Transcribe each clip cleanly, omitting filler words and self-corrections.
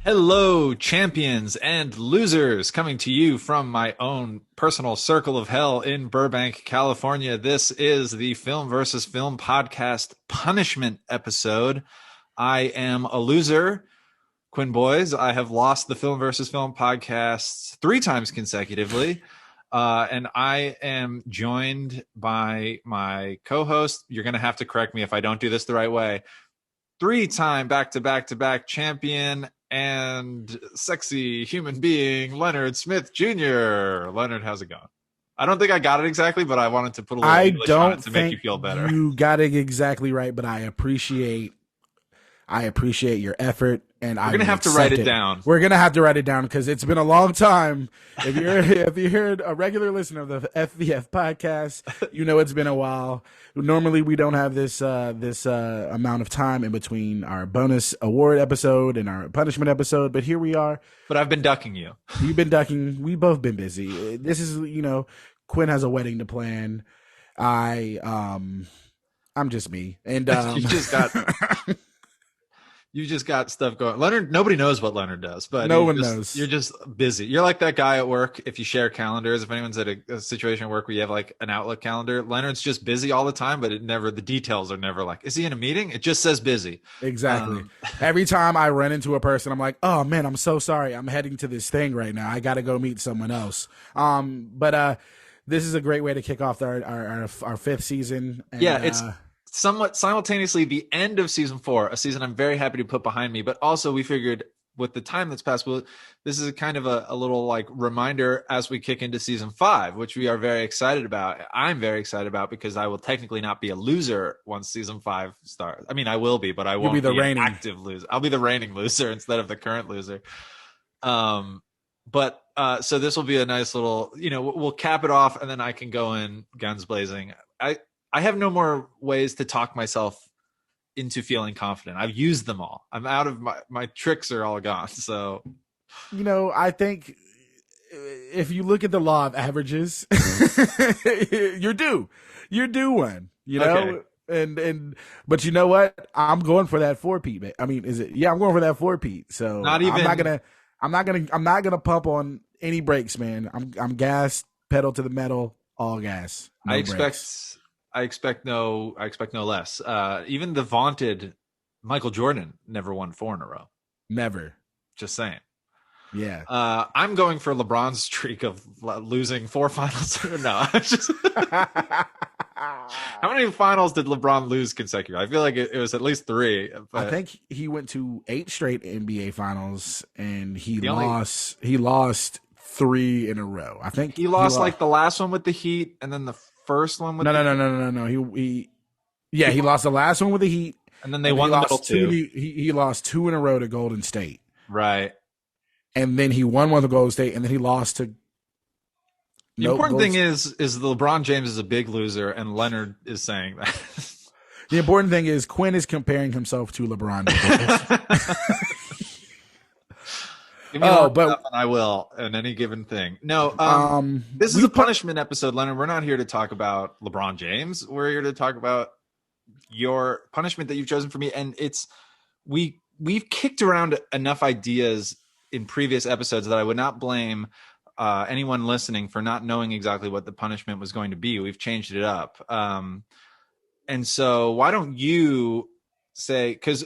Hello, champions and losers, coming to you from my own personal circle of hell in Burbank, California. This is the Film versus Film podcast punishment episode. I am a loser, Quinn boys. I have lost the Film versus Film podcasts 3 times consecutively. And I am joined by my co-host. You're going to have to correct me if I don't do this the right way. 3-time back-to-back champion and sexy human being, Leonard Smith Jr. Leonard, how's it going? I don't think I got it exactly, but I wanted to put a little English on it to make you feel better. You got it exactly right, but I appreciate your effort, and we're gonna have to write it down. We're gonna have to write it down because it's been a long time. If you're a regular listener of the FVF podcast, you know it's been a while. Normally we don't have this amount of time in between our bonus award episode and our punishment episode, but here we are. But I've been ducking you. You've been ducking. We both been busy. This is, Quinn has a wedding to plan. I'm just me, and You just got stuff going. Leonard, nobody knows what Leonard does, but no one knows. You're just busy. You're like that guy at work. If you share calendars, if anyone's at a situation at work where you have like an Outlook calendar, Leonard's just busy all the time, but the details are never like, is he in a meeting? It just says busy. Exactly. Every time I run into a person, I'm like, oh man, I'm so sorry. I'm heading to this thing right now. I got to go meet someone else. But this is a great way to kick off our 5th season. And, it's somewhat simultaneously the end of season 4, a season I'm very happy to put behind me, but also we figured with the time that's passed, this is a kind of a little like reminder as we kick into season 5, which we are very excited about. I'm very excited about because I will technically not be a loser once season 5 starts. I mean, I will be, but I won't be an active loser. I'll be the reigning loser instead of the current loser. So this will be a nice little, we'll cap it off and then I can go in guns blazing. I have no more ways to talk myself into feeling confident. I've used them all. I'm out of my tricks are all gone. So, I think if you look at the law of averages, you're due one, okay. But you know what? I'm going for that 4-peat, man. I mean, I'm going for that 4-peat. So I'm not gonna pump on any brakes, man. I'm gas, pedal to the metal, all gas. No brakes. I expect no less. Even the vaunted Michael Jordan never won 4 in a row. Never. Just saying. Yeah. I'm going for LeBron's streak of losing 4 finals. No, how many finals did LeBron lose consecutively? I feel like it was at least 3. But I think he went to 8 straight NBA finals, and he lost 3 in a row. I think he lost like the last one with the Heat, and then the first one with no. He lost the last one with the Heat, and then they won the middle 2. He lost 2 in a row to Golden State, right? And then he won one to Golden State, and then he lost to. The important thing is LeBron James is a big loser, and Leonard is saying that. The important thing is Quinn is comparing himself to LeBron James. But I will in any given thing. No, this is a punishment episode, Leonard. We're not here to talk about LeBron James. We're here to talk about your punishment that you've chosen for me, and we've kicked around enough ideas in previous episodes that I would not blame anyone listening for not knowing exactly what the punishment was going to be. We've changed it up, and so why don't you? Say, because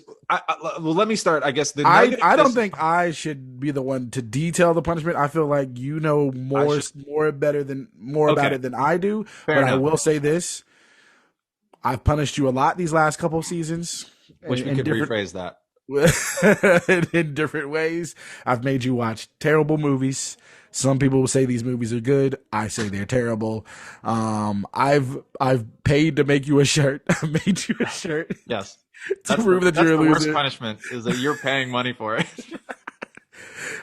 let me start. I guess I don't think I should be the one to detail the punishment. I feel like you know more about it than I do. Fair enough. I will say this: I've punished you a lot these last couple of seasons. Wish we could rephrase that in different ways. I've made you watch terrible movies. Some people will say these movies are good. I say they're terrible. I've paid to make you a shirt. I made you a shirt. Yes. To prove that you're a loser. The worst punishment is that you're paying money for it.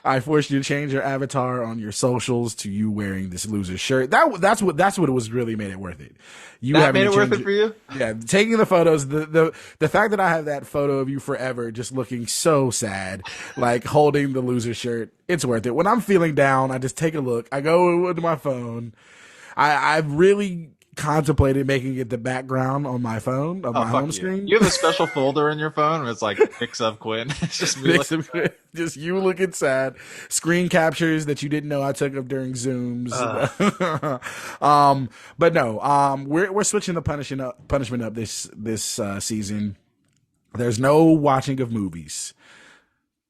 I forced you to change your avatar on your socials to you wearing this loser shirt. That's what it was really made it worth it. That made it worth it for you? Yeah, taking the photos, the fact that I have that photo of you forever just looking so sad, like holding the loser shirt, it's worth it. When I'm feeling down, I just take a look. I go into my phone. I've really contemplated making it the background on my phone, on my home screen. You have a special folder in your phone where it's like pics of Quinn. It's just me just you looking sad. Screen captures that you didn't know I took up during Zooms. But no, we're switching the punishment up this season. There's no watching of movies.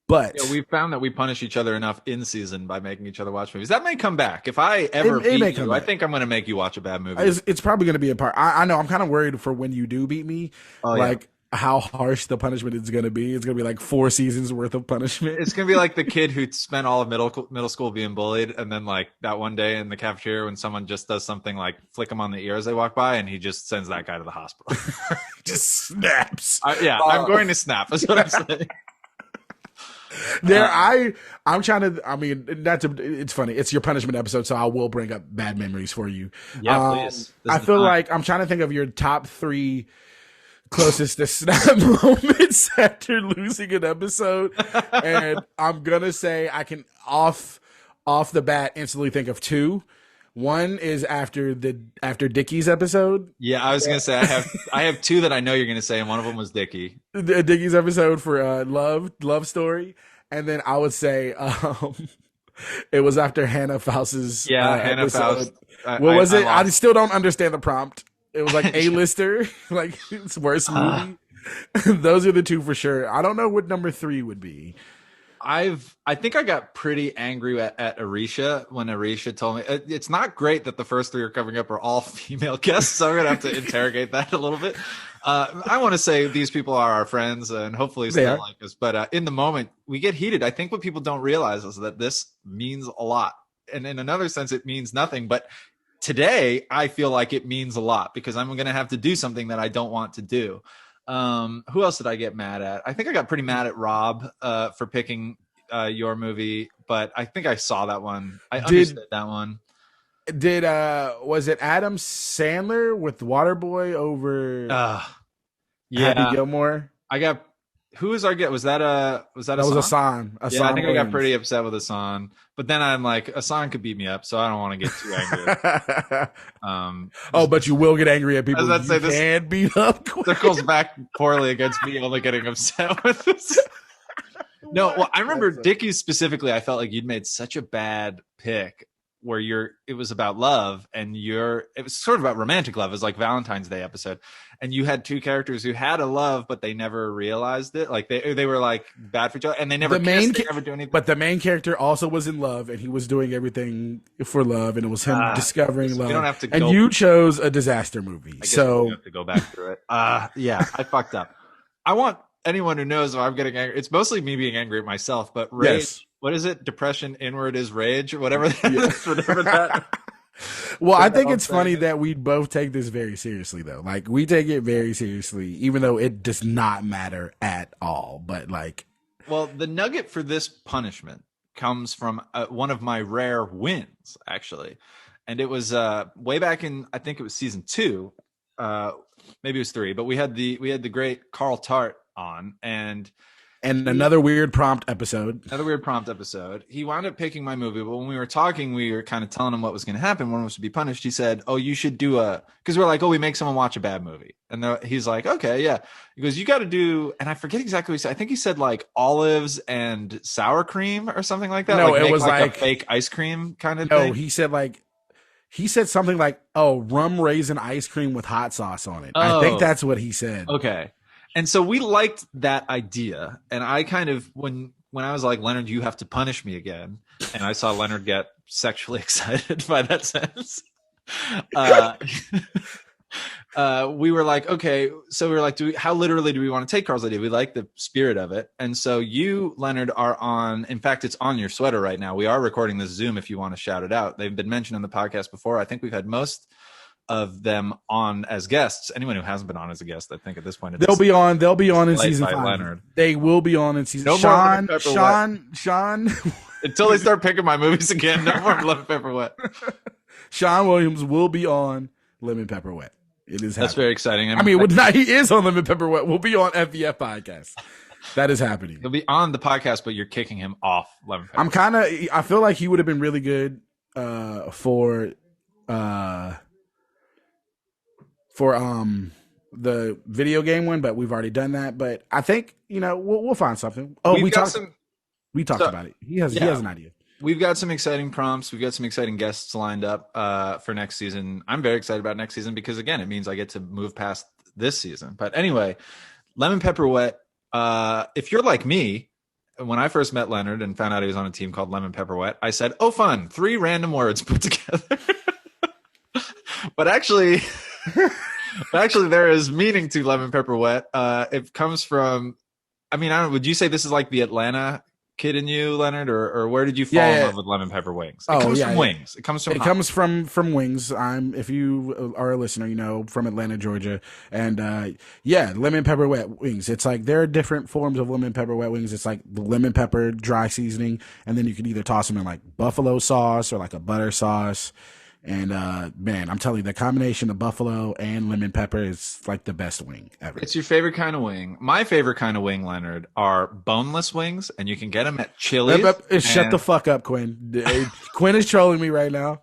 But we found that we punish each other enough in season by making each other watch movies. That may come back. If I ever beat you, I think I'm going to make you watch a bad movie. It's probably going to be a part. I know. I'm kind of worried for when you do beat me. How harsh the punishment is going to be. It's going to be like 4 seasons worth of punishment. It's going to be like the kid who spent all of middle school being bullied, and then like that one day in the cafeteria when someone just does something like flick them on the ear as they walk by, and he just sends that guy to the hospital. Just snaps. I'm going to snap. That's what I'm saying. I'm trying to. I mean, it's funny. It's your punishment episode, so I will bring up bad memories for you. Yeah, please. I feel like I'm trying to think of your top 3 closest to snap moments after losing an episode, and I'm gonna say I can off the bat instantly think of 2. One is after Dickie's episode. Yeah, I was gonna say I have 2 that I know you're gonna say, and one of them was Dickie. Dickie's episode for love story, and then I would say it was after Hannah Faust's Hannah episode. Faust. What was it? I still don't understand the prompt. It was like A-lister, like it's worst movie. Those are the 2 for sure. I don't know what number 3 would be. I think I got pretty angry at Arisha when Arisha told me it's not great that the first 3 are coming up are all female guests, so I'm gonna have to interrogate that a little bit. I want to say these people are our friends and hopefully still like us, but in the moment we get heated. I think what people don't realize is that this means a lot, and in another sense it means nothing. But today I feel like it means a lot because I'm gonna have to do something that I don't want to do. Who else did I get mad at? I think I got pretty mad at Rob for picking your movie, but I think I saw that one. I understood that one. Was it Adam Sandler with Waterboy over Happy Gilmore? I got who was our get? Was that Hassan? I think I got pretty upset with Hassan, but then I'm like, Hassan could beat me up, so I don't want to get too angry. But you will get angry at people you can beat up. Circles back poorly against me only getting upset with this. No, well, I remember Dickie specifically. I felt like you'd made such a bad pick where it was about love and it was sort of about romantic love. It was like Valentine's Day episode. And you had 2 characters who had a love, but they never realized it. Like they were like bad for each other and they never kissed, they never do anything. But the main character also was in love and he was doing everything for love and it was him discovering love. We don't have to and you chose a disaster movie. So we have to go back through it. I fucked up. I want anyone who knows if I'm getting angry. It's mostly me being angry at myself, but rage. Yes. What is it? Depression inward is rage or whatever that is. Whatever that. Well, I think it's funny that we both take this very seriously, though. Like, we take it very seriously, even though it does not matter at all. But, like... Well, the nugget for this punishment comes from one of my rare wins, actually. And it was way back in, I think it was season 2. Maybe it was 3. But we had the great Carl Tart on. And another weird prompt episode. He wound up picking my movie, but when we were talking, we were kind of telling him what was going to happen. One of us would be punished. He said, "Oh, you should do because we're like, we make someone watch a bad movie." And he's like, "Okay, yeah." He goes, "You got to do," and I forget exactly what he said. I think he said like olives and sour cream or something like that. No, it was like a fake ice cream kind of thing. No, he said something like, rum raisin ice cream with hot sauce on it. I think that's what he said. Okay. And so we liked that idea. And I kind of, when I was like, Leonard, you have to punish me again. And I saw Leonard get sexually excited by that sentence. We were like, okay. So we were like, how literally do we want to take Carl's idea? We like the spirit of it. And so you, Leonard, are on, in fact, it's on your sweater right now. We are recording this Zoom if you want to shout it out. They've been mentioned in the podcast before. I think we've had most of them on as guests. Anyone who hasn't been on as a guest, I think at this point, they'll be on in season 5. Leonard. They will be on in season. No Sean. Until they start picking my movies again. No more Lemon Pepper Wet. Sean Williams will be on Lemon Pepper Wet. It is. That's very exciting. He is on Lemon Pepper Wet. We'll be on FVF podcast. That is happening. He'll be on the podcast, but you're kicking him off Lemon Pepper. I feel like he would have been really good for for the video game one, but we've already done that. But I think we'll find something. Oh, We've we got talked some. we talked So, about it. He has yeah, an idea. we've got some exciting prompts. We've got some exciting guests lined up for next season. I'm very excited about next season because again, it means I get to move past this season. But anyway, lemon pepper wet. If you're like me, when I first met Leonard and found out he was on a team called Lemon Pepper Wet, I said, "Oh, fun! 3 random words put together." But actually, there is meaning to Lemon Pepper Wet. It comes from. I mean, I don't. Would you say this is like the Atlanta kid in you, Leonard, or where did you fall in love with lemon pepper wings? It comes from wings. It comes from wings. If you are a listener, from Atlanta, Georgia, and lemon pepper wet wings. It's like there are different forms of lemon pepper wet wings. It's like the lemon pepper dry seasoning, and then you can either toss them in like buffalo sauce or like a butter sauce. And man, I'm telling you, the combination of buffalo and lemon pepper is like the best wing ever. It's your favorite kind of wing. My favorite kind of wing, Leonard, are boneless wings, and you can get them at Chili's. Shut the fuck up, Quinn. Quinn is trolling me right now.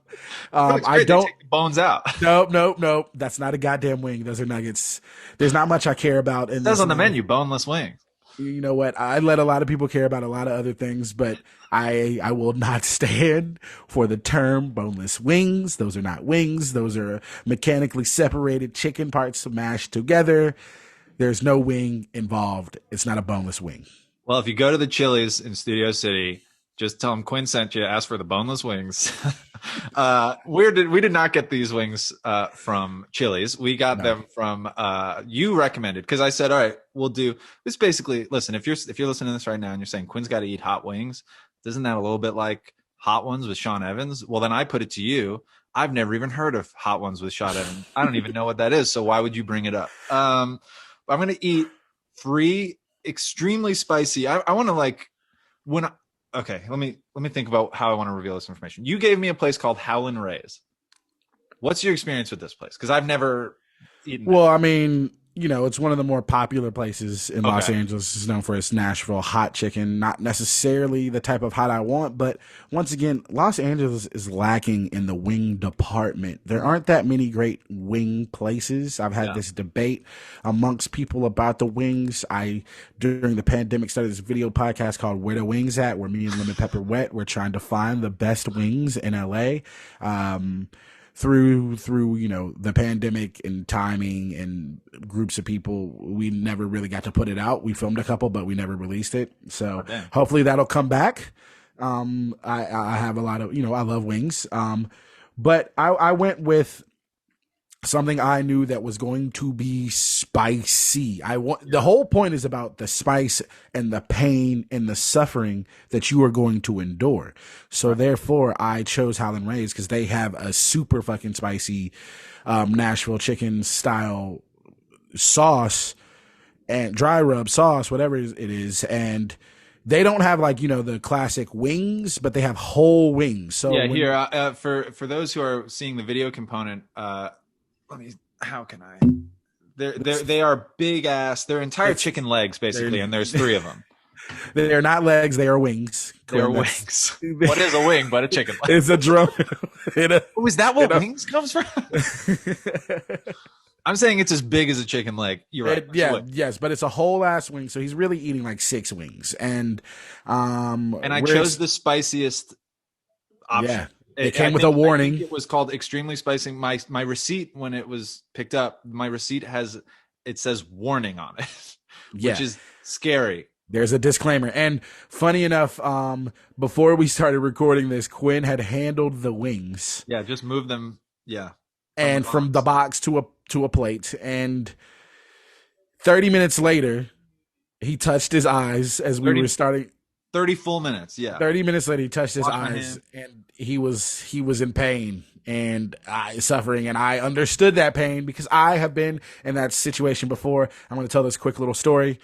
I don't take the bones out. Nope. That's not a goddamn wing. Those are nuggets. There's not much I care about. It says on the menu, boneless wings. You know what? I let a lot of people care about a lot of other things, but I will not stand for the term boneless wings. Those are not wings. Those are mechanically separated chicken parts mashed together. There's no wing involved. It's not a boneless wing. Well, if you go to the Chili's in Studio City, just tell them Quinn sent you. Ask for the boneless wings. We did not get these wings from Chili's. We got them from you recommended, because I said, all right, we'll do this. Basically, listen, if you're listening to this right now and you're saying Quinn's got to eat hot wings, isn't that a little bit like Hot Ones with Sean Evans? Well, then I put it to you. I've never even heard of Hot Ones with Sean Evans. I don't even know what that is. So why would you bring it up? I'm going to eat 3 extremely spicy. I want to okay, let me think about how I want to reveal this information. You gave me a place called Howlin' Ray's. What's your experience with this place? Because I've never eaten. Well, I mean, it's one of the more popular places in Los Angeles. It's known for its Nashville hot chicken. Not necessarily the type of hot I want, but once again, Los Angeles is lacking in the wing department. There aren't that many great wing places. I've had this debate amongst people about the wings. During the pandemic, started this video podcast called Where the Wings At, where me and Lemon Pepper Wet, we're trying to find the best wings in LA. Through the pandemic and timing and groups of people, we never really got to put it out. We filmed a couple, but we never released it. So hopefully that'll come back. I have a lot of, I love wings. But I went with something I knew that was going to be spicy. The whole point is about the spice and the pain and the suffering that you are going to endure. So therefore I chose Howlin' Ray's because they have a super fucking spicy Nashville chicken style sauce and dry rub sauce, whatever it is. And they don't have the classic wings, but they have whole wings. So for those who are seeing the video component, how can I? They are big ass. They're entire chicken legs, basically, and there's 3 of them. They're not legs. They are wings. They're wings. What is a wing but a chicken leg? It's a drum. Is that what wings comes from? I'm saying it's as big as a chicken leg. You're right. Yes, but it's a whole ass wing. So he's really eating like 6 wings, and I chose the spiciest option. Yeah. It came with a warning. It was called extremely spicy. My receipt, when it was picked up, my receipt says warning on it, which is scary. There's a disclaimer. And funny enough, before we started recording this, Quinn had handled the wings. Yeah, just move them. Yeah. And from the box to a plate. And 30 minutes later, he touched his eyes as we were starting. 30 full minutes, yeah. 30 minutes later, he touched his eyes, and he was in pain and suffering, and I understood that pain because I have been in that situation before. I'm going to tell this quick little story.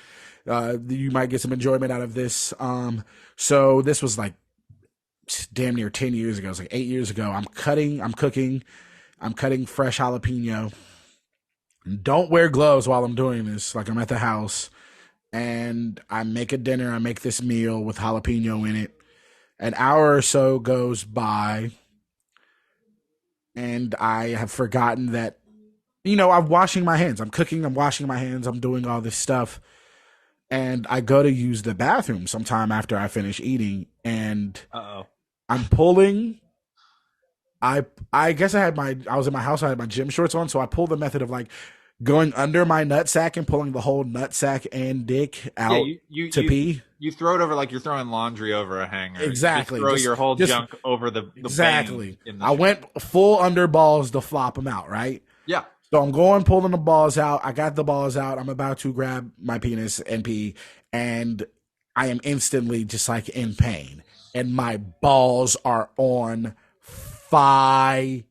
You might get some enjoyment out of this. So this was like damn near 10 years ago. It was like 8 years ago. I'm cutting fresh jalapeno. Don't wear gloves while I'm doing this. Like I'm at the house. And I make a dinner. I make this meal with jalapeno in it. An hour or so goes by, and I have forgotten that I'm washing my hands. I'm cooking. I'm washing my hands. I'm doing all this stuff. And I go to use the bathroom sometime after I finish eating. And Uh-oh. I'm pulling. I guess I was in my house. I had my gym shorts on. So I pulled the method of like going under my nutsack and pulling the whole nutsack and dick Yeah, out to pee. you throw it over like you're throwing laundry over a hanger. Exactly. You throw your whole junk over the exactly. bang in the I went full under balls to flop them out, right? Yeah. So I'm going pulling the balls out. I got the balls out. I'm about to grab my penis and pee, and I am instantly just like in pain. And my balls are on fire.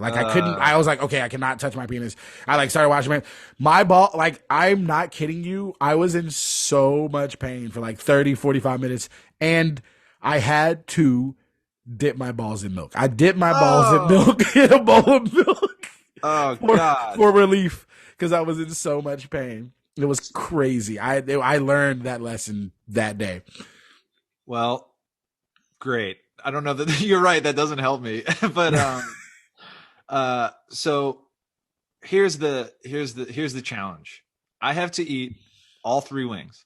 Like I was like, okay, I cannot touch my penis. I like started washing my ball. Like, I'm not kidding you. I was in so much pain for like 30, 45 minutes. And I had to dip my balls in milk. I dipped my balls in milk in a bowl of milk. Oh, God. For relief, because I was in so much pain. It was crazy. I learned that lesson that day. Well, great. I don't know that you're right. That doesn't help me. But so here's the challenge. I have to eat all 3 wings.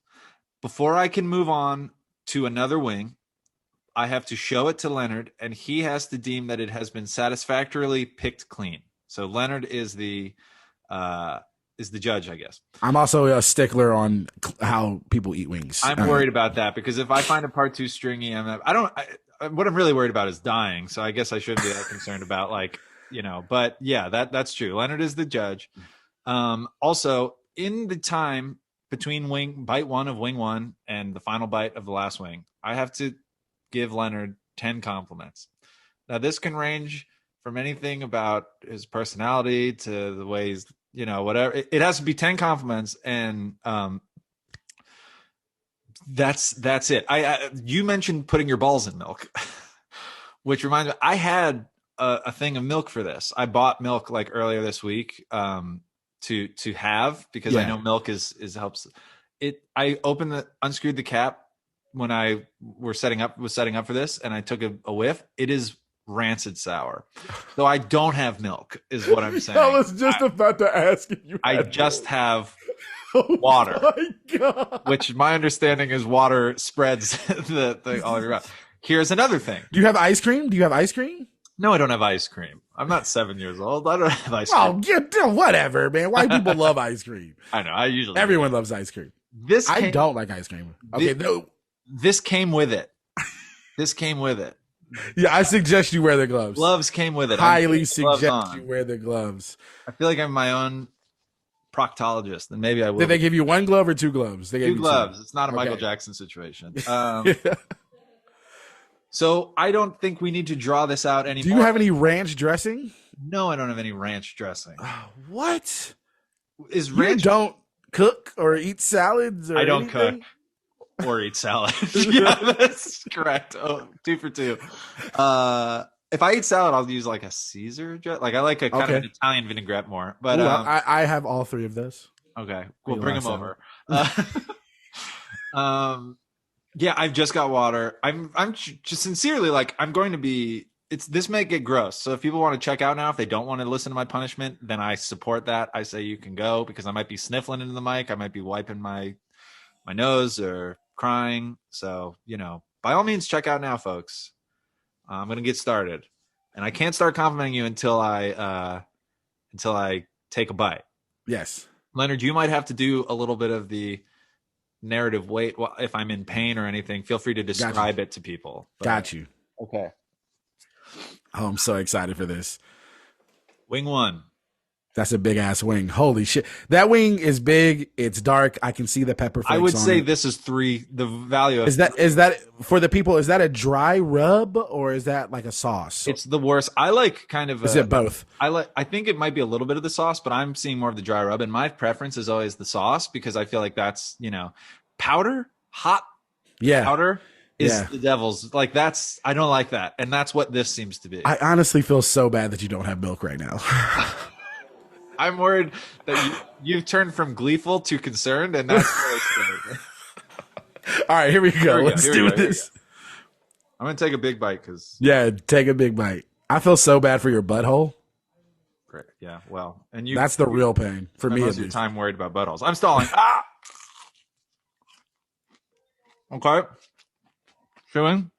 Before I can move on to another wing, I have to show it to Leonard, and he has to deem that it has been satisfactorily picked clean. So Leonard is the judge, I guess. I'm also a stickler on how people eat wings. I'm worried about that because if I find a part too stringy, what I'm really worried about is dying. So I guess I shouldn't be that concerned about but yeah, that's true. Leonard is the judge. Also, in the time between bite 1 of wing 1 and the final bite of the last wing, I have to give Leonard 10 compliments. Now, this can range from anything about his personality to the ways, whatever. It has to be 10 compliments, and that's it. You mentioned putting your balls in milk, which reminds me, I had a thing of milk for this. I bought milk like earlier this week to have, because I know milk is helps it. I unscrewed the cap when I was setting up for this, and I took a whiff. It is rancid sour. So I don't have milk, is what I'm saying. I was just about to ask you. I just have water. Oh my God. Which my understanding is water spreads the all around. Here's another thing. Do you have ice cream? No, I don't have ice cream. I'm not 7 years old. I don't have ice cream. Oh, whatever, man. White people love ice cream. I know. Everyone loves ice cream. I don't like ice cream. Okay, no. This came with it. Yeah, I suggest you wear the gloves. Gloves came with it. Highly suggest you wear the gloves. I feel like I'm my own proctologist, and maybe I will. Did they give you 1 glove or 2 gloves? They gave 2 gloves. It's not a Michael Jackson situation. So I don't think we need to draw this out anymore. Do you have any ranch dressing? No, I don't have any ranch dressing. What? Is ranch? You don't cook or eat salads or I don't anything? cook or eat salad. Yeah, that's correct. Oh, 2 for 2. If I eat salad, I'll use like a Caesar dress. Like I like a kind of an Italian vinaigrette more. But I have all 3 of those. Okay, we'll bring them over. Yeah, I've just got water. I'm just sincerely like, I'm going to be. This may get gross. So if people want to check out now, if they don't want to listen to my punishment, then I support that. I say you can go, because I might be sniffling into the mic. I might be wiping my nose or crying. So, by all means, check out now, folks. I'm going to get started, and I can't start complimenting you until I take a bite. Yes. Leonard, you might have to do a little bit of the narrative weight. Well, if I'm in pain or anything, feel free to describe it to people. Got you. Okay. Oh, I'm so excited for this. Wing 1. That's a big ass wing. Holy shit. That wing is big. It's dark. I can see the pepper flakes. I would say this is 3. The value of is that for the people, is that a dry rub or is that like a sauce? It's the worst. I like kind of is it both? I think it might be a little bit of the sauce, but I'm seeing more of the dry rub, and my preference is always the sauce, because I feel like that's, powder, hot powder is the devil's. Like, I don't like that, and that's what this seems to be. I honestly feel so bad that you don't have milk right now. I'm worried that you've turned from gleeful to concerned, and that's really scary. All right, here we go. Let's do this. I'm going to take a big bite because... Yeah, take a big bite. I feel so bad for your butthole. Great. Yeah. Well, and you. That's the real pain for me. Most of your time worried about buttholes. I'm stalling. Ah. Okay. Chewing.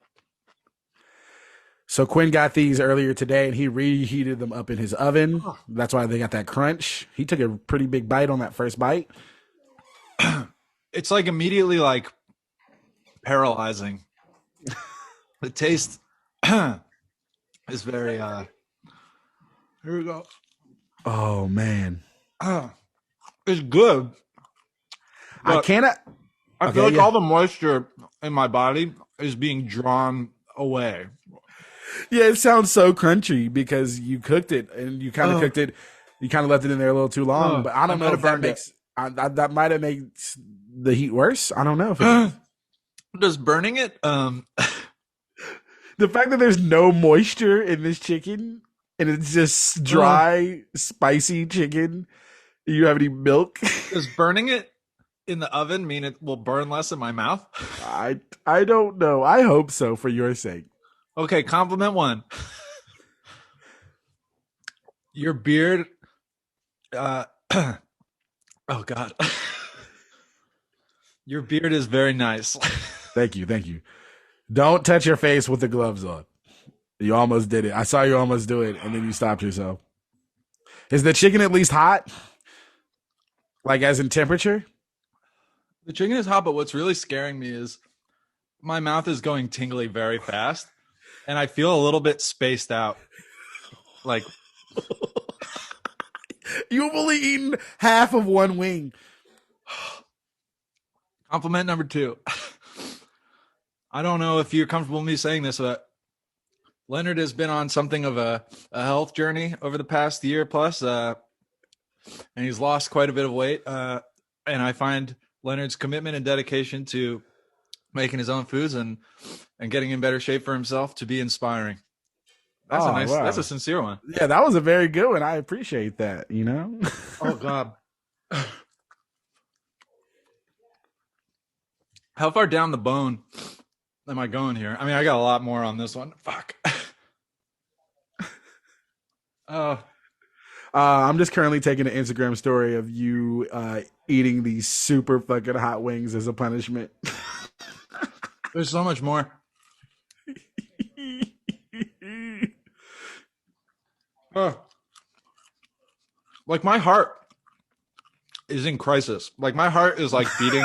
So Quinn got these earlier today, and he reheated them up in his oven. That's why they got that crunch. He took a pretty big bite on that first bite. It's like immediately like paralyzing. The taste is very. Here we go. Oh man, it's good. I cannot. I feel like all the moisture in my body is being drawn away. Yeah, it sounds so crunchy because you cooked it and you kind of cooked it. You kind of left it in there a little too long, but I don't know if that makes that might have made the heat worse. I don't know if it does burning it. The fact that there's no moisture in this chicken and it's just dry, spicy chicken. You have any milk? Does burning it in the oven mean it will burn less in my mouth? I don't know. I hope so for your sake. Okay, compliment one. Your beard. Oh God. Your beard is very nice. Thank you. Don't touch your face with the gloves on. You almost did it. I saw you almost do it, and then you stopped yourself. Is the chicken at least hot? Like as in temperature? The chicken is hot, but what's really scaring me is my mouth is going tingly very fast, and I feel a little bit spaced out. Like you've only eaten half of one wing. Compliment number 2. I don't know if you're comfortable with me saying this, but Leonard has been on something of a health journey over the past year plus, and he's lost quite a bit of weight. And I find Leonard's commitment and dedication to making his own foods and getting in better shape for himself to be inspiring. That's that's a sincere one. Yeah, that was a very good one. I appreciate that, you know? Oh, God. How far down the bone am I going here? I mean, I got a lot more on this one. Fuck. I'm just currently taking an Instagram story of you eating these super fucking hot wings as a punishment. There's so much more. Like my heart is in crisis. Like my heart is like beating.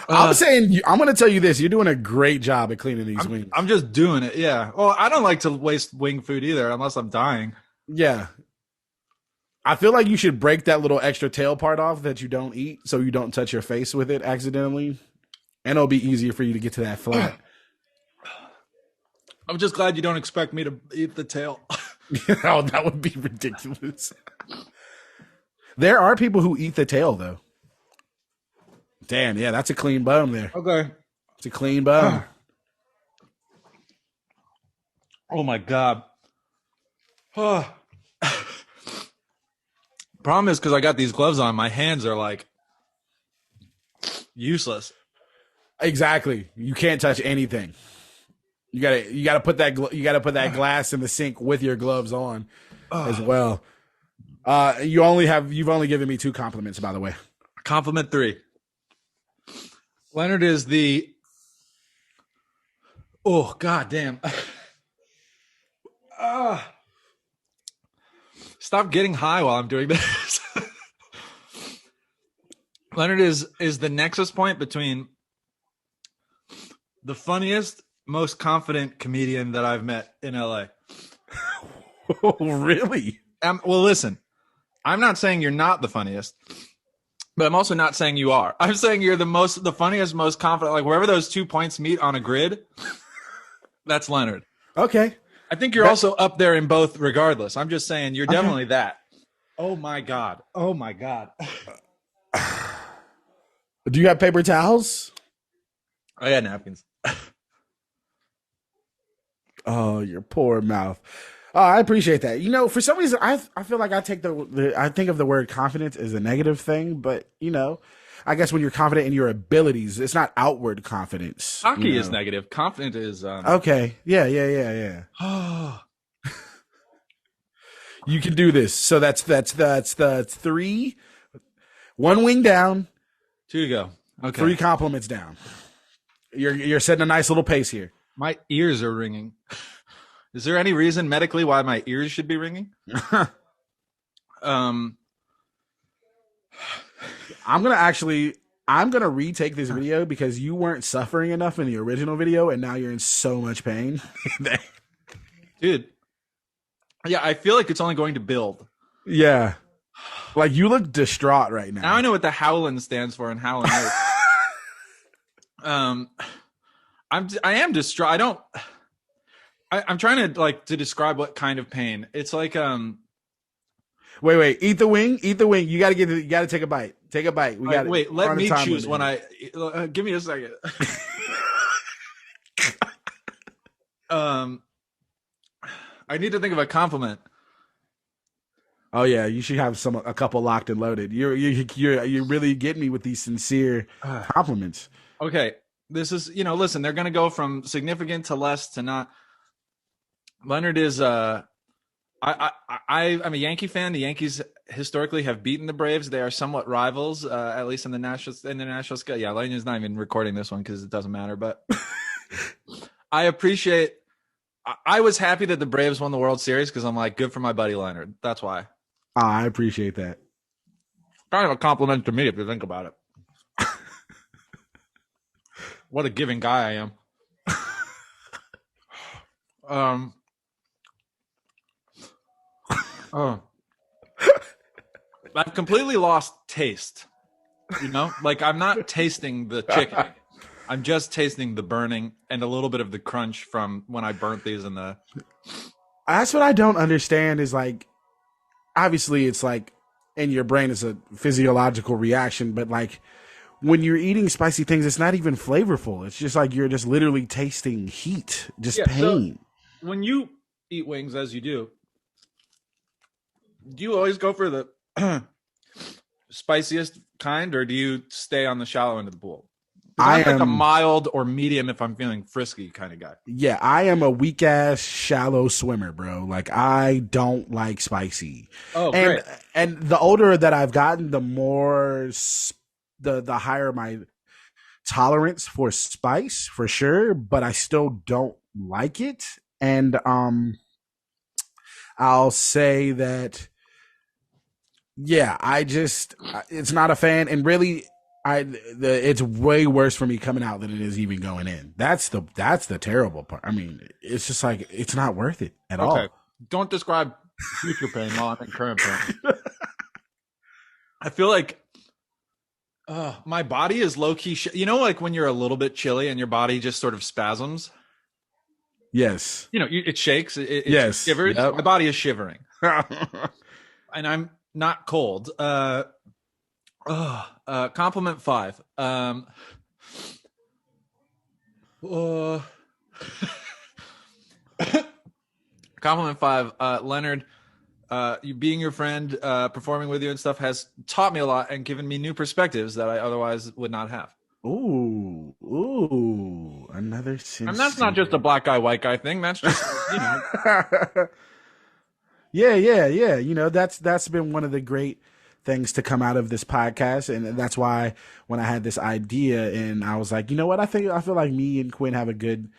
I'm saying, I'm going to tell you this. You're doing a great job at cleaning these wings. I'm just doing it. Yeah. Well, I don't like to waste wing food either unless I'm dying. Yeah. I feel like you should break that little extra tail part off that you don't eat so you don't touch your face with it accidentally. And it'll be easier for you to get to that flat. I'm just glad you don't expect me to eat the tail. Oh, that would be ridiculous. There are people who eat the tail, though. Damn, yeah, that's a clean bone there. Okay. It's a clean bone. Oh, my God. Problem is, because I got these gloves on, my hands are like useless. Exactly. You can't touch anything. You gotta put that glass in the sink with your gloves on as well. You've only given me 2 compliments, by the way. Compliment 3. Leonard is the. Oh, God damn. Stop getting high while I'm doing this. Leonard is the nexus point between the funniest, most confident comedian that I've met in LA. Oh, really? Well, listen, I'm not saying you're not the funniest, but I'm also not saying you are. I'm saying you're the funniest, most confident. Like wherever those 2 points meet on a grid, that's Leonard. Okay. I think you're also up there in both regardless. I'm just saying you're definitely that. Oh, my God. Oh, my God. Do you have paper towels? I got napkins. Oh, your poor mouth. Oh, I appreciate that. You know, for some reason, I feel like I think of the word confidence as a negative thing, but you know, I guess when you're confident in your abilities, it's not outward confidence. Cocky is negative. Confident is okay. Yeah. You can do this. So that's the 3, 1 wing down, 2 to go. Okay. 3 compliments down. You're setting a nice little pace here. My ears are ringing. Is there any reason medically why my ears should be ringing? I'm gonna retake this video because you weren't suffering enough in the original video, and now you're in so much pain. Dude. Yeah, I feel like it's only going to build. Yeah. Like, you look distraught right now. Now I know what the howlin stands for and howlin hurts. I am distraught. I'm trying to to describe what kind of pain. It's like Wait, eat the wing. You gotta take a bite. Take a bite. Wait, let me choose when give me a second. I need to think of a compliment. Oh yeah, you should have a couple locked and loaded. You're really getting me with these sincere compliments. Okay, this is listen. They're gonna go from significant to less to not. Leonard is I'm a Yankee fan. The Yankees historically have beaten the Braves. They are somewhat rivals, at least in the national scale. Yeah, Leonard's not even recording this one because it doesn't matter. But I appreciate. I was happy that the Braves won the World Series because I'm like, good for my buddy Leonard. That's why. I appreciate that. Kind of a compliment to me if you think about it. What a giving guy I am. I've completely lost taste. Like I'm not tasting the chicken. I'm just tasting the burning and a little bit of the crunch from when I burnt these in the. That's what I don't understand is like, obviously it's like in your brain it's a physiological reaction, but like when you're eating spicy things, it's not even flavorful. It's just like you're just literally tasting heat, pain. So when you eat wings, as you do you always go for the spiciest kind, or do you stay on the shallow end of the pool? I'm like a mild or medium if I'm feeling frisky kind of guy. Yeah, I am a weak ass shallow swimmer, bro. Like I don't like spicy. Oh, great. And the older that I've gotten, the more the higher my tolerance for spice, for sure. But I still don't like it. And I'll say that. Yeah, it's not a fan, and really. It's way worse for me coming out than it is even going in. That's the terrible part. I mean, it's just like it's not worth it at all. Don't describe future pain while I'm in current pain. I feel like my body is low key. Like when you're a little bit chilly and your body just sort of spasms. Yes. It shakes. It yes. Shivers. Yep. My body is shivering, and I'm not cold. Compliment 5. Compliment 5. Leonard, you being your friend, performing with you and stuff has taught me a lot and given me new perspectives that I otherwise would not have. Ooh, another. And that's not just a black guy, white guy thing. That's just Yeah. That's been one of the great things to come out of this podcast, and that's why when I had this idea and I was like, you know what, I feel like me and Quinn have a good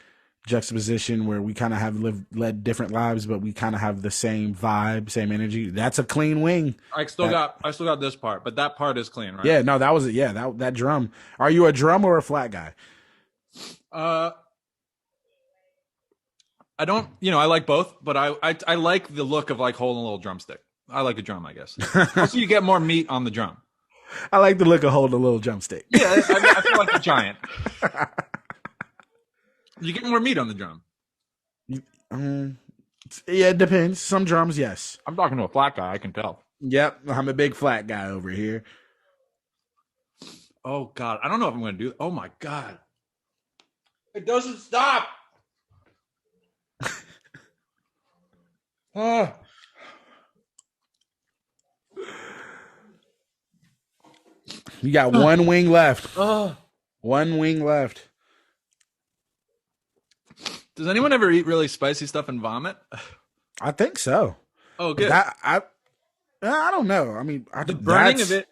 juxtaposition where we kind of have led different lives, but we kind of have the same vibe, same energy. That's a clean wing. I still got this part, but that part is clean, right? Yeah, no, that was it. Yeah, that drum. Are you a drum or a flat guy? I don't, I like both, but I like the look of like holding a little drumstick. I like a drum, I guess. Also, you get more meat on the drum. I like the look of holding a little drumstick. Yeah, I feel like a giant. You get more meat on the drum. Yeah, it depends. Some drums, yes. I'm talking to a flat guy, I can tell. Yep, I'm a big flat guy over here. Oh, God. I don't know if I'm going to do it. Oh, my God. It doesn't stop. Oh. You got one wing left. One wing left. Does anyone ever eat really spicy stuff and vomit? I think so. Oh, good. I don't know. I mean, The burning of it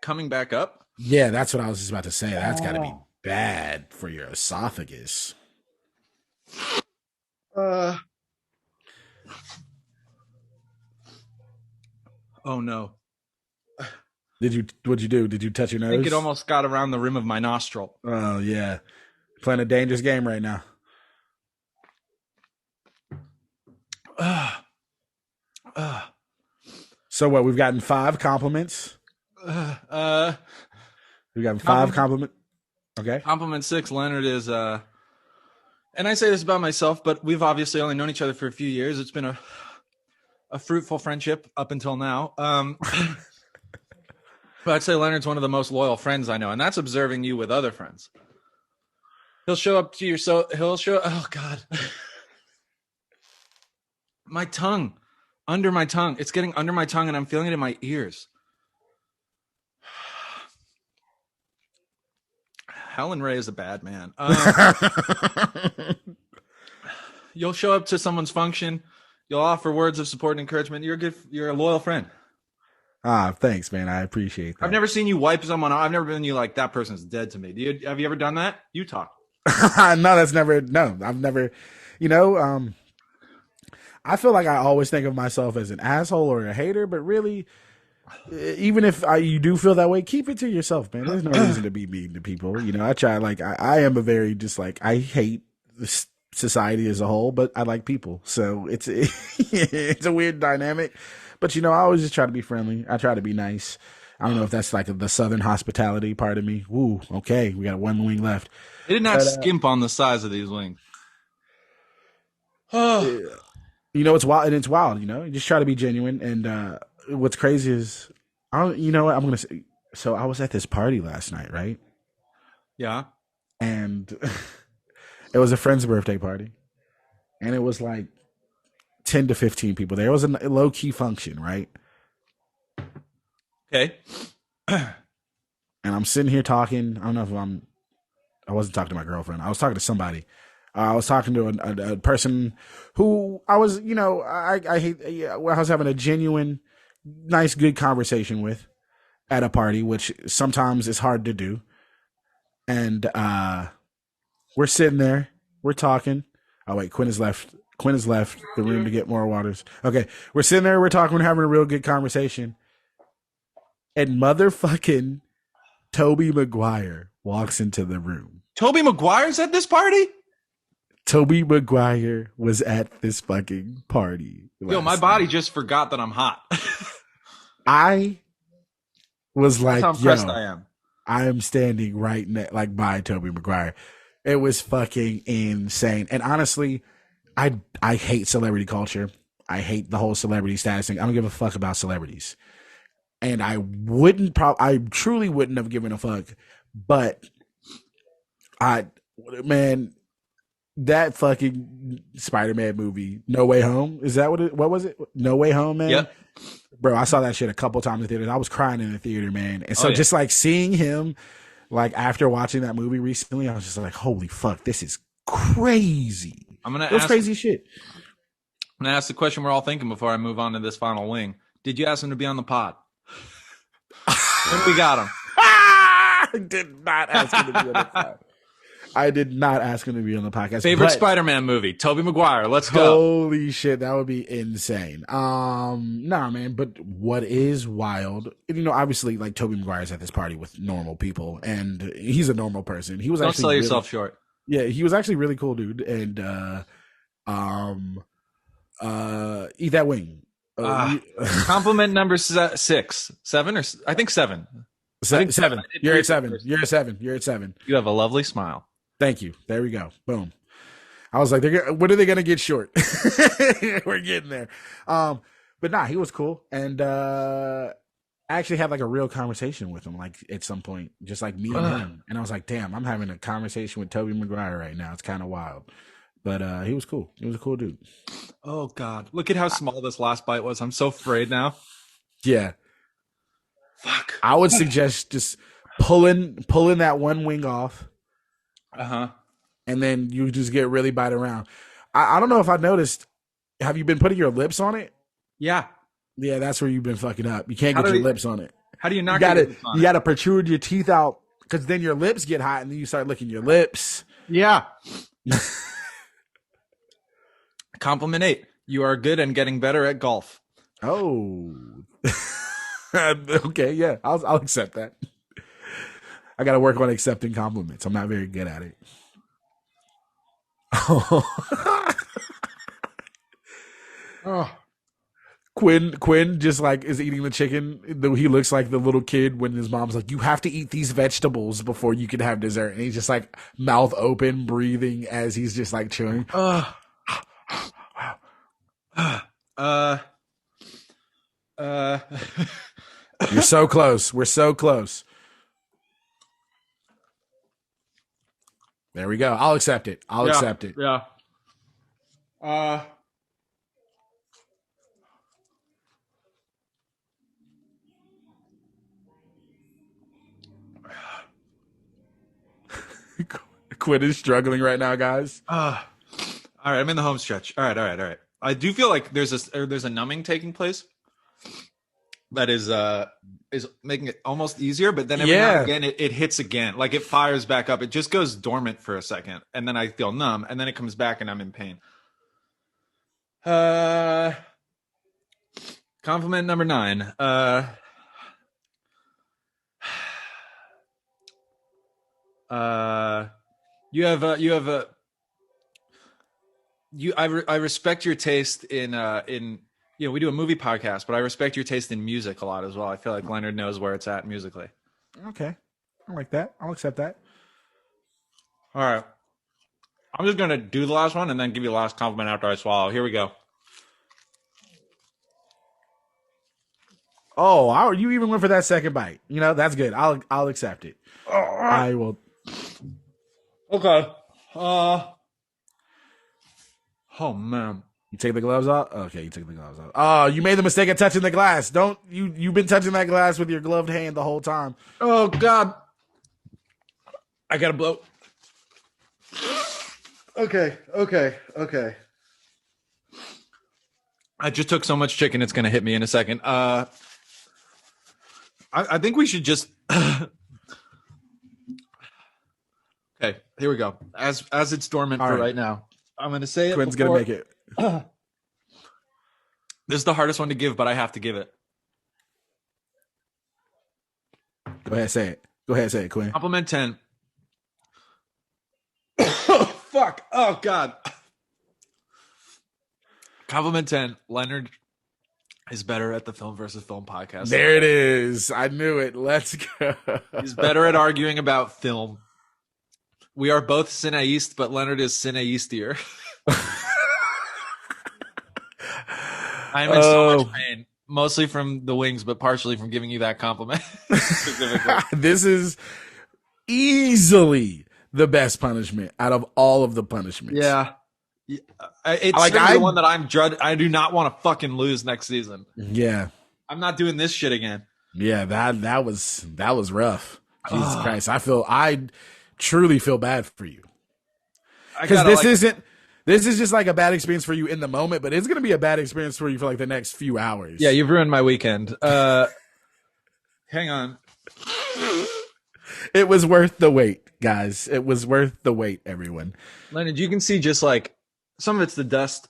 coming back up. Yeah, that's what I was just about to say. That's got to be bad for your esophagus. Oh no. What'd you do? Did you touch your nose? I think it almost got around the rim of my nostril. Oh yeah. Playing a dangerous game right now. So what? We've gotten 5 compliments. We've gotten 5 compliments. Okay. Compliment 6. Leonard is and I say this about myself, but we've obviously only known each other for a few years. It's been a fruitful friendship up until now. But I'd say Leonard's one of the most loyal friends I know, and that's observing you with other friends. He'll show up to oh God. My tongue. Under my tongue. It's getting under my tongue and I'm feeling it in my ears. Helen Ray is a bad man. You'll show up to someone's function. You'll offer words of support and encouragement. You're a loyal friend. Thanks, man. I appreciate that. I've never seen you wipe someone off. I've never been you like, that person's dead to me. Have you ever done that? You talk. No, I've never, I feel like I always think of myself as an asshole or a hater, but really, even if you do feel that way, keep it to yourself, man. There's no reason to be mean to people. I try, I am a very, I hate society as a whole, but I like people. So it's a weird dynamic, but I always just try to be friendly. I try to be nice. I don't know if that's like the Southern hospitality part of me. Woo, okay, we got 1 wing left. They did not skimp on the size of these wings. Oh. It's wild, and it's wild. You just try to be genuine. And what's crazy is, I'm gonna say. So I was at this party last night, right? Yeah. And it was a friend's birthday party, and it was like 10 to 15 people there. It was a low key function, right? Okay. And I'm sitting here talking. I don't know if I wasn't talking to my girlfriend. I was talking to somebody. I was talking to a person who I was, I hate. I was having a genuine, nice, good conversation with at a party, which sometimes is hard to do. And we're sitting there, we're talking. Oh wait, Quinn has left. Quinn has left the room to get more waters. Okay, we're sitting there, we're talking, we're having a real good conversation, and motherfucking Tobey Maguire walks into the room. Tobey Maguire's at this party? Tobey Maguire was at this fucking party. Yo, my body just forgot that I'm hot. I was like, that's how impressed I am. I am standing right by Tobey Maguire. It was fucking insane. And honestly, I hate celebrity culture. I hate the whole celebrity status thing. I don't give a fuck about celebrities. And I truly wouldn't have given a fuck. But that fucking Spider-Man movie, No Way Home, what was it? No Way Home, man? Yep. Bro, I saw that shit a couple times in theaters. I was crying in the theater, man. And so just like seeing him, like after watching that movie recently, I was just like, holy fuck, this is crazy. It was crazy shit. I'm going to ask the question we're all thinking before I move on to this final wing. Did you ask him to be on the pod? When we got him. I did not ask him to be on the pod. I did not ask him to be on the podcast. Favorite Spider-Man movie? Tobey Maguire. Let's go. Holy shit, that would be insane. Nah, man. But what is wild? Obviously, like Tobey Maguire's at this party with normal people, and he's a normal person. He was Don't actually sell yourself short. Yeah, he was actually really cool, dude. And eat that wing. Compliment number 6, 7, or I think 7. Seven. You're at 7. You're at 7. You're at 7. You have a lovely smile. Thank you. There we go. Boom. I was like, when are they going to get short? We're getting there. But nah, he was cool. And I actually had like a real conversation with him, like at some point, just like me and him. And I was like, damn, I'm having a conversation with Tobey Maguire right now. It's kind of wild. But he was cool. He was a cool dude. Oh, God. Look at how small this last bite was. I'm so afraid now. Yeah. Fuck. I would suggest just pulling that one wing off. Uh-huh. And then you just get really bite around. I don't know if I noticed have you been putting your lips on it? Yeah. Yeah, that's where you've been fucking up. You can't get your lips on it. How do you not get your lips on it? You got to protrude your teeth out because then your lips get hot and then you start licking your lips. Yeah. Compliment 8. You are good and getting better at golf. Oh. Okay, yeah. I'll accept that. I got to work on accepting compliments. I'm not very good at it. Oh. Quinn just like is eating the chicken. He looks like the little kid when his mom's like, "You have to eat these vegetables before you can have dessert," and he's just like mouth open, breathing as he's just like chewing. You're so close. We're so close. There we go. I'll accept it. I'll accept it. Yeah. Quinn is struggling right now, guys. All right, I'm in the home stretch. All right. I do feel like there's a numbing taking place that is making it almost easier, but then every now and again it hits again. Like it fires back up. It just goes dormant for a second, and then I feel numb, and then it comes back and I'm in pain. Compliment number 9. I respect your taste in we do a movie podcast, but I respect your taste in music a lot as well. I feel like Leonard knows where it's at musically. Okay. I like that. I'll accept that. All right. I'm just going to do the last one and then give you the last compliment after I swallow. Here we go. Oh, you even went for that second bite. You know, that's good. I'll accept it. I will. Okay. Oh man. You take the gloves off? Okay, you took the gloves off. Oh, you made the mistake of touching the glass. You've been touching that glass with your gloved hand the whole time. Oh God. I gotta blow. Okay. I just took so much chicken, it's gonna hit me in a second. I think we should just okay, here we go. As it's dormant for right now. I'm gonna say it. Quinn's gonna make it. This is the hardest one to give, but I have to give it. Go ahead, say it, Quinn. Compliment 10. Oh, fuck. Oh, God. Compliment 10. Leonard is better at the Film versus Film podcast. There it is. I knew it. Let's go. He's better at arguing about film. We are both cineast, but Leonard is cineistier. I'm in so much pain, mostly from the wings, but partially from giving you that compliment. Specifically. This is easily the best punishment out of all of the punishments. Yeah. It's like the one that I do not want to fucking lose next season. Yeah. I'm not doing this shit again. Yeah, that was rough. Jesus Christ. I truly feel bad for you. Because this is just like a bad experience for you in the moment, but it's going to be a bad experience for you for like the next few hours. Yeah, you've ruined my weekend. Hang on. It was worth the wait, guys. It was worth the wait, everyone. Leonard, you can see just like some of it's the dust.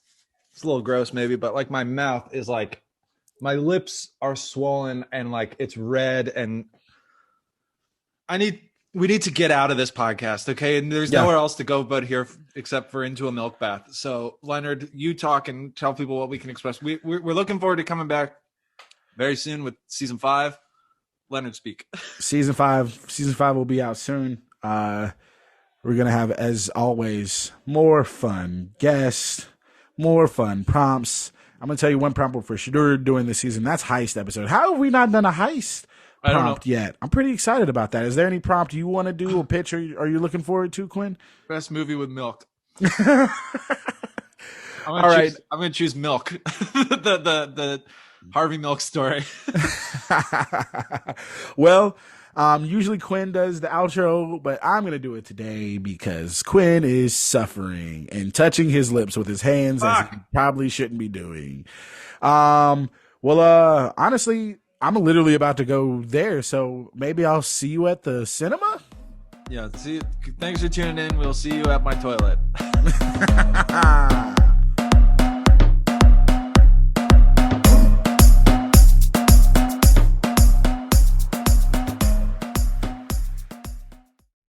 It's a little gross maybe, but like my mouth is like, my lips are swollen and like it's red, and we need to get out of this podcast, okay? And there's nowhere else to go but here except for into a milk bath. So, Leonard, you talk and tell people what we can express. We're looking forward to coming back very soon with season 5. Leonard, speak. Season 5 will be out soon. We're going to have, as always, more fun guests, more fun prompts. I'm going to tell you one prompt we're for sure doing this season. That's heist episode. How have we not done a heist prompt yet? I'm pretty excited about that. Is there any prompt you want to do, a pitch, or are you looking forward to, Quinn? Best movie with milk. All right. I'm going to choose Milk. the Harvey Milk story. Well, Usually Quinn does the outro, but I'm gonna do it today because Quinn is suffering and touching his lips with his hands as he probably shouldn't be doing. Honestly, I'm literally about to go there, so maybe I'll see you at the cinema. Yeah, see, thanks for tuning in. We'll see you at my toilet.